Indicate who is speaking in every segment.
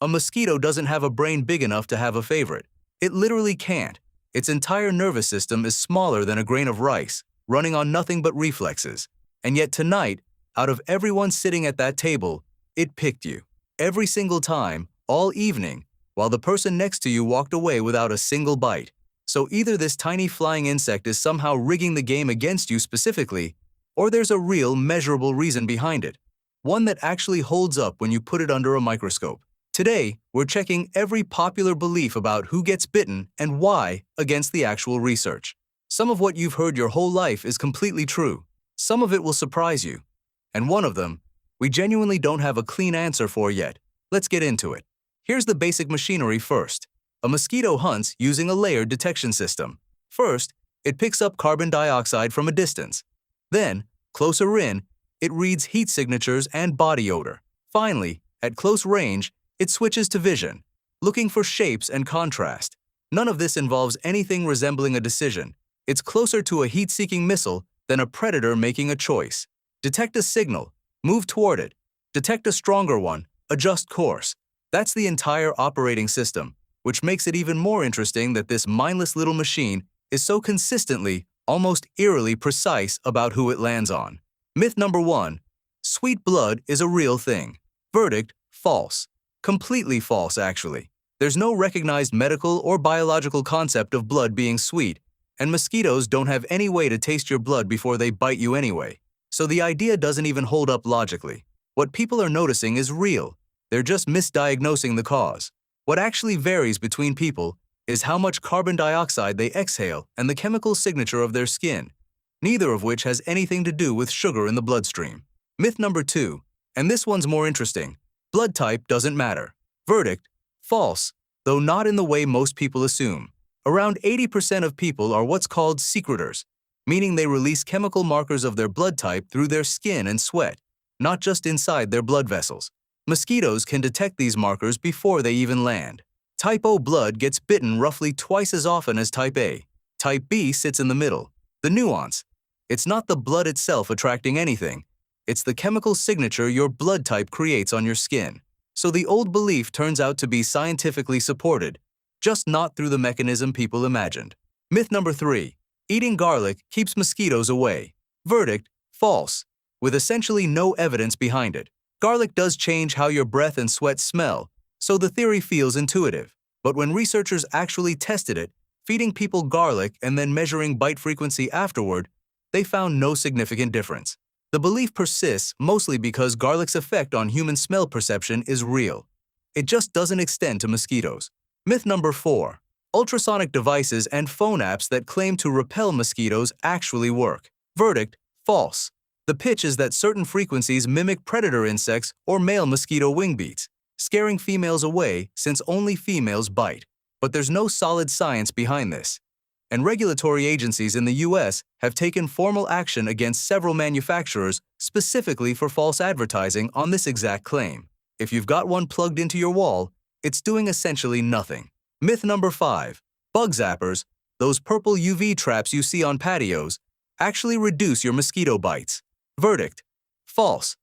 Speaker 1: A mosquito doesn't have a brain big enough to have a favorite. It literally can't. Its entire nervous system is smaller than a grain of rice, running on nothing but reflexes. And yet tonight, out of everyone sitting at that table, it picked you. Every single time, all evening, while the person next to you walked away without a single bite. So either this tiny flying insect is somehow rigging the game against you specifically, or there's a real, measurable reason behind it. One that actually holds up when you put it under a microscope. Today, we're checking every popular belief about who gets bitten and why against the actual research. Some of what you've heard your whole life is completely true. Some of it will surprise you. And one of them, we genuinely don't have a clean answer for yet. Let's get into it. Here's the basic machinery first. A mosquito hunts using a layered detection system. First, it picks up carbon dioxide from a distance. Then, closer in, it reads heat signatures and body odor. Finally, at close range, it switches to vision, looking for shapes and contrast. None of this involves anything resembling a decision. It's closer to a heat-seeking missile than a predator making a choice. Detect a signal, move toward it. Detect a stronger one, adjust course. That's the entire operating system, which makes it even more interesting that this mindless little machine is so consistently, almost eerily precise about who it lands on. Myth number 1. Sweet blood is a real thing. Verdict: false. Completely false, actually. There's no recognized medical or biological concept of blood being sweet, and mosquitoes don't have any way to taste your blood before they bite you anyway. So the idea doesn't even hold up logically. What people are noticing is real. They're just misdiagnosing the cause. What actually varies between people is how much carbon dioxide they exhale and the chemical signature of their skin, neither of which has anything to do with sugar in the bloodstream. Myth number 2, and this one's more interesting. Blood type doesn't matter. Verdict: false, though not in the way most people assume. Around 80% of people are what's called secretors, meaning they release chemical markers of their blood type through their skin and sweat, not just inside their blood vessels. Mosquitoes can detect these markers before they even land. Type O blood gets bitten roughly twice as often as Type A. Type B sits in the middle. The nuance: it's not the blood itself attracting anything. It's the chemical signature your blood type creates on your skin. So the old belief turns out to be scientifically supported, just not through the mechanism people imagined. Myth number 3. Eating garlic keeps mosquitoes away. Verdict: false, with essentially no evidence behind it. Garlic does change how your breath and sweat smell, so the theory feels intuitive. But when researchers actually tested it, feeding people garlic and then measuring bite frequency afterward, they found no significant difference. The belief persists mostly because garlic's effect on human smell perception is real. It just doesn't extend to mosquitoes. Myth number 4. Ultrasonic devices and phone apps that claim to repel mosquitoes actually work. Verdict: false. The pitch is that certain frequencies mimic predator insects or male mosquito wing beats, scaring females away since only females bite. But there's no solid science behind this. And regulatory agencies in the US have taken formal action against several manufacturers specifically for false advertising on this exact claim. If you've got one plugged into your wall, it's doing essentially nothing. Myth number 5. Bug zappers, those purple UV traps you see on patios, actually reduce your mosquito bites. Verdict: false.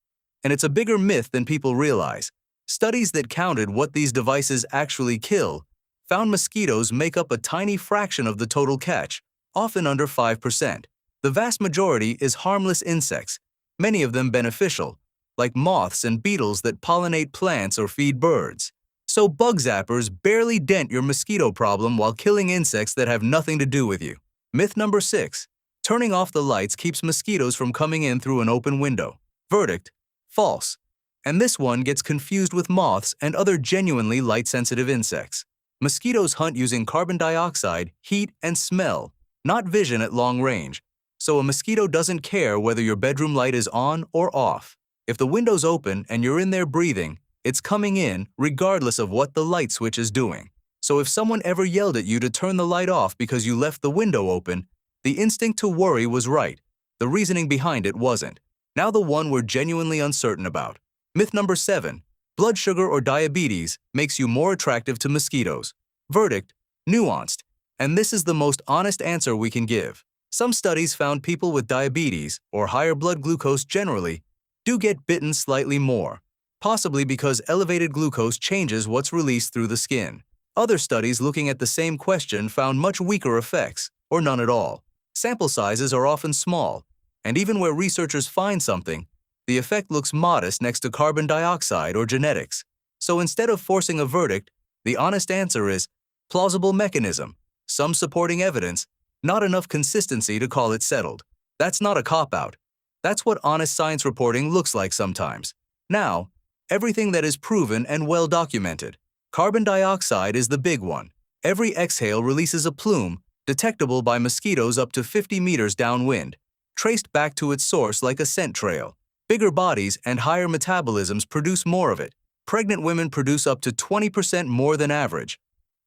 Speaker 1: And it's a bigger myth than people realize. Studies that counted what these devices actually kill found mosquitoes make up a tiny fraction of the total catch, often under 5%. The vast majority is harmless insects, many of them beneficial, like moths and beetles that pollinate plants or feed birds. So bug zappers barely dent your mosquito problem while killing insects that have nothing to do with you. Myth number 6. Turning off the lights keeps mosquitoes from coming in through an open window. Verdict: false. And this one gets confused with moths and other genuinely light-sensitive insects. Mosquitoes hunt using carbon dioxide, heat, and smell, not vision at long range. So a mosquito doesn't care whether your bedroom light is on or off. If the window's open and you're in there breathing, it's coming in regardless of what the light switch is doing. So if someone ever yelled at you to turn the light off because you left the window open, the instinct to worry was right. The reasoning behind it wasn't. Now the one we're genuinely uncertain about. Myth number 7. Blood sugar or diabetes makes you more attractive to mosquitoes. Verdict: nuanced. And this is the most honest answer we can give. Some studies found people with diabetes, or higher blood glucose generally, do get bitten slightly more, possibly because elevated glucose changes what's released through the skin. Other studies looking at the same question found much weaker effects, or none at all. Sample sizes are often small, and even where researchers find something, the effect looks modest next to carbon dioxide or genetics. So instead of forcing a verdict, the honest answer is plausible mechanism, some supporting evidence, not enough consistency to call it settled. That's not a cop-out. That's what honest science reporting looks like sometimes. Now, everything that is proven and well documented. Carbon dioxide is the big one. Every exhale releases a plume, detectable by mosquitoes up to 50 meters downwind, traced back to its source like a scent trail. Bigger bodies and higher metabolisms produce more of it. Pregnant women produce up to 20% more than average.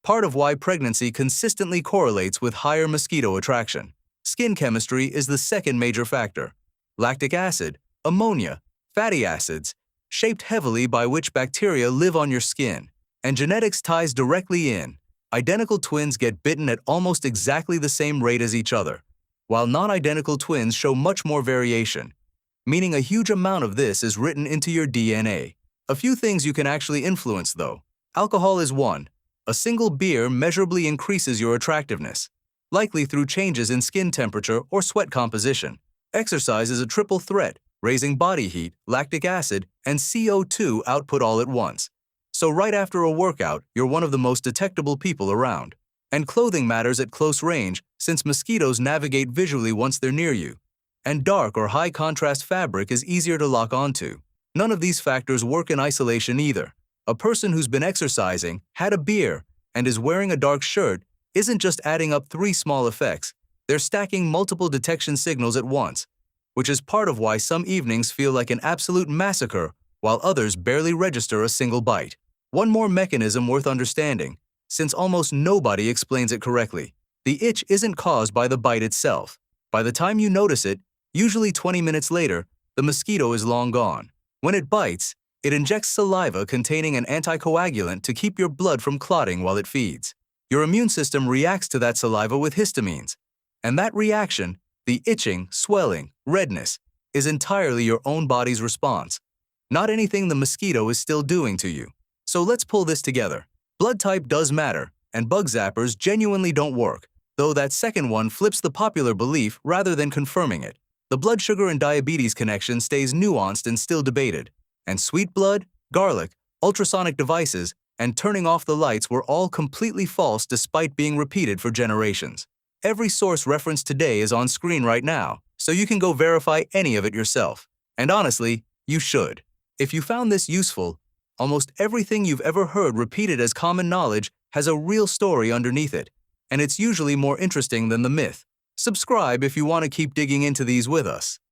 Speaker 1: Part of why pregnancy consistently correlates with higher mosquito attraction. Skin chemistry is the second major factor. Lactic acid, ammonia, fatty acids, shaped heavily by which bacteria live on your skin. And genetics ties directly in. Identical twins get bitten at almost exactly the same rate as each other, while non-identical twins show much more variation, meaning a huge amount of this is written into your DNA. A few things you can actually influence, though. Alcohol is one. A single beer measurably increases your attractiveness, likely through changes in skin temperature or sweat composition. Exercise is a triple threat, raising body heat, lactic acid, and CO2 output all at once. So right after a workout, you're one of the most detectable people around. And clothing matters at close range, since mosquitoes navigate visually once they're near you. And dark or high-contrast fabric is easier to lock onto. None of these factors work in isolation either. A person who's been exercising, had a beer, and is wearing a dark shirt isn't just adding up 3 small effects. They're stacking multiple detection signals at once, which is part of why some evenings feel like an absolute massacre while others barely register a single bite. One more mechanism worth understanding, since almost nobody explains it correctly. The itch isn't caused by the bite itself. By the time you notice it, usually 20 minutes later, the mosquito is long gone. When it bites, it injects saliva containing an anticoagulant to keep your blood from clotting while it feeds. Your immune system reacts to that saliva with histamines, and that reaction, the itching, swelling, redness, is entirely your own body's response, not anything the mosquito is still doing to you. So let's pull this together. Blood type does matter, and bug zappers genuinely don't work, though that second one flips the popular belief rather than confirming it. The blood sugar and diabetes connection stays nuanced and still debated, and sweet blood, garlic, ultrasonic devices, and turning off the lights were all completely false despite being repeated for generations. Every source referenced today is on screen right now, so you can go verify any of it yourself. And honestly, you should. If you found this useful, almost everything you've ever heard repeated as common knowledge has a real story underneath it, and it's usually more interesting than the myth. Subscribe if you want to keep digging into these with us.